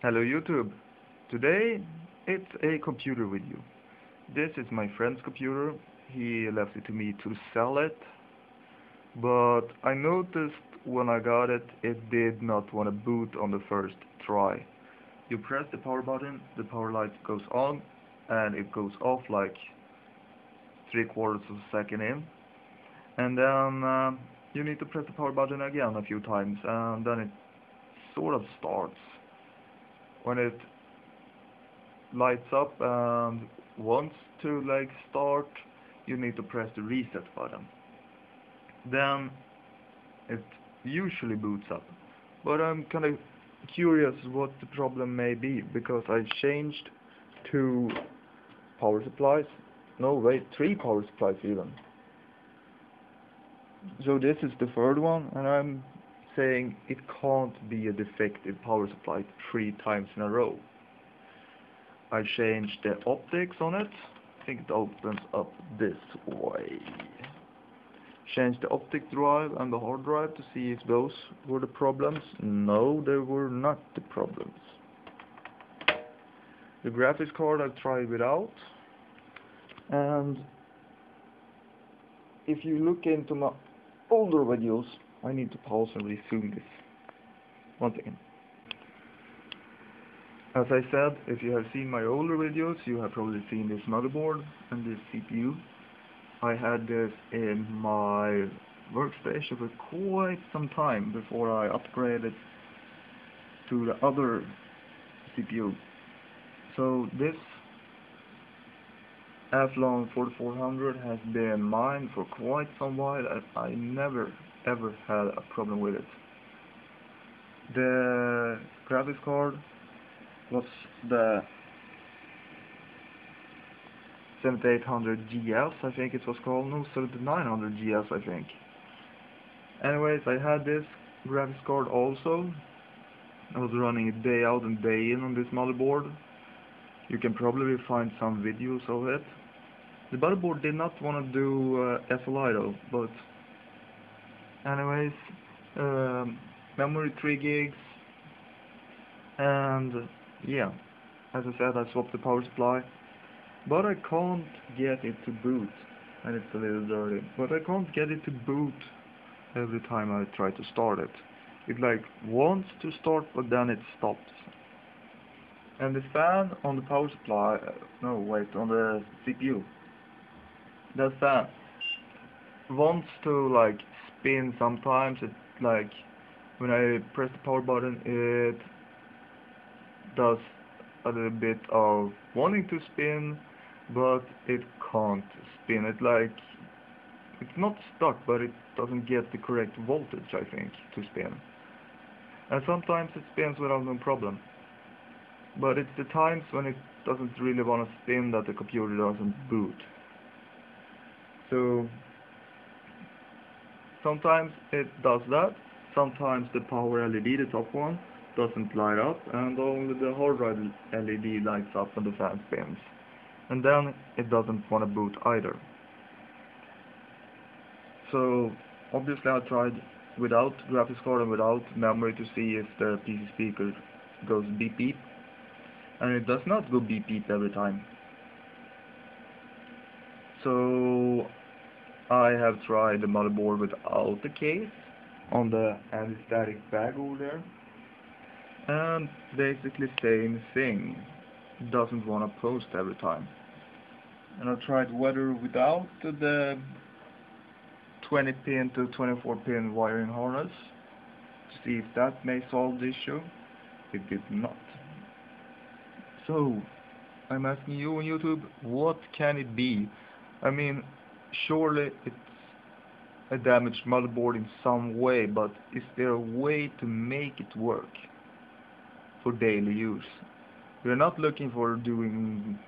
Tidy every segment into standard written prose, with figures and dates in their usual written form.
Hello YouTube. Today it's a computer video. This is my friend's computer. He left it to me to sell it, but I noticed when I got it, it did not want to boot on the first try. You press the power button, the power light goes on, and it goes off like 3/4 of a second in, and then you need to press the power button again a few times, and then it sort of starts. When it lights up and wants to start, you need to press the reset button. Then it usually boots up. But I'm kind of curious what the problem may be, because I changed two power supplies. No, wait, three power supplies even. So this is the third one, and I'm saying it can't be a defective power supply 3 times in a row. I changed the optics on it. I think it opens up this way. Changed the optic drive and the hard drive to see if those were the problems. No, they were not the problems. The graphics card I tried without. And if you look into my older videos, I need to pause and resume this. One second. As I said, if you have seen my older videos, you have probably seen this motherboard and this CPU. I had this in my workstation for quite some time before I upgraded to the other CPU. So this Athlon 4400 has been mine for quite some while, and I never ever had a problem with it. The graphics card was the 7800 GS, I think it was called. No, 7900 GS, I think. Anyways, I had this graphics card also. I was running it day out and day in on this motherboard. You can probably find some videos of it. The motherboard did not want to do SLI though, but anyways, memory 3 gigs, and yeah, as I said, I swapped the power supply, but I can't get it to boot, and it's a little dirty, but I can't get it to boot every time I try to start it. It wants to start, but then it stops. And the fan on the power supply, no wait, on the CPU, that fan wants to spin sometimes. It when I press the power button, it does a little bit of wanting to spin, but it can't spin. It's not stuck, but it doesn't get the correct voltage, I think, to spin. And sometimes it spins without no problem. But it's the times when it doesn't really want to spin that the computer doesn't boot. So sometimes it does that. Sometimes the power LED, the top one, doesn't light up, and only the hard drive LED lights up when the fan spins. And then it doesn't want to boot either. So obviously I tried without graphics card and without memory to see if the PC speaker goes beep beep, and it does not go beep beep every time. So I have tried the motherboard without the case on the anti-static bag over there, and basically same thing. It doesn't want to post every time. And I tried whether without the 20 pin to 24 pin wiring harness to see if that may solve the issue. It did not. So I'm asking you on YouTube, what can it be? I mean, surely it's a damaged motherboard in some way, but is there a way to make it work for daily use? We're not looking for doing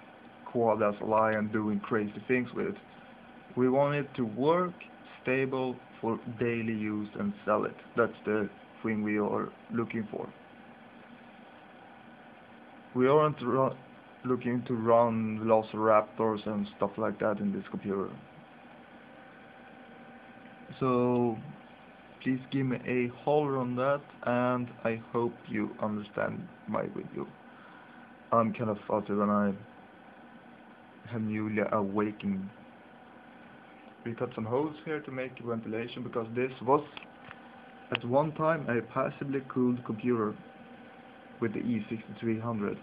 quad SLI and doing crazy things with it. We want it to work stable for daily use and sell it. That's the thing we are looking for. We aren't looking to run Velociraptors and stuff like that in this computer. So please give me a holler on that, and I hope you understand my video. I'm kind of fuzzy when I am newly awakened. We cut some holes here to make ventilation, because this was at one time a passively cooled computer with the E6300.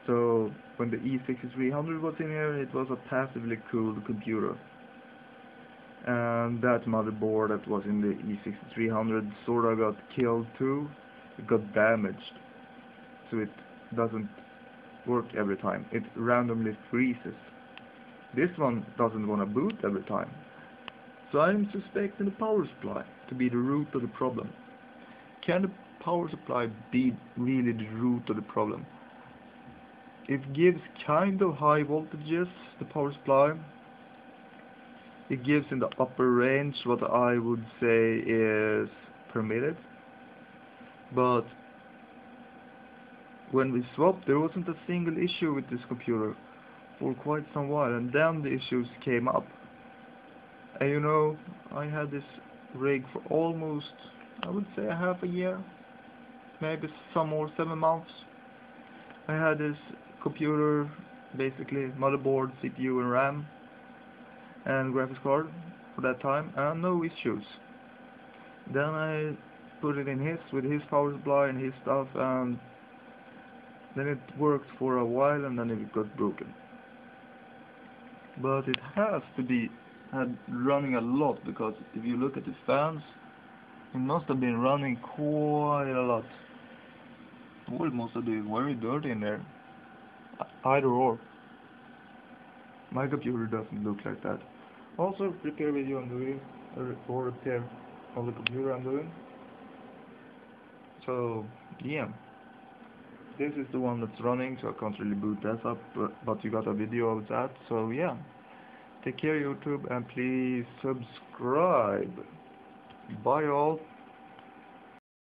So when the E6300 was in here, it was a passively cooled computer. And that motherboard that was in the E6300 sorta got killed too. It got damaged, so it doesn't work every time. It randomly freezes. This one doesn't want to boot every time. So I'm suspecting the power supply to be the root of the problem. Can the power supply be really the root of the problem? It gives kind of high voltages, the power supply. It gives in the upper range what I would say is permitted. But when we swapped, there wasn't a single issue with this computer for quite some while, and then the issues came up. And you know, I had this rig for almost, I would say, half a year, maybe some more, 7 months. I had this computer, basically motherboard, CPU and RAM and graphics card for that time, and no issues. Then I put it in with his power supply and his stuff, and then it worked for a while, and then it got broken. But it has to be running a lot, because if you look at the fans, it must have been running quite a lot. Or it must have been very dirty in there. Either or. My computer doesn't look like that. Also, repair video I'm doing, or repair of the computer I'm doing. So, yeah. This is the one that's running, so I can't really boot that up, but you got a video of that, so yeah. Take care, YouTube, and please subscribe. Bye all.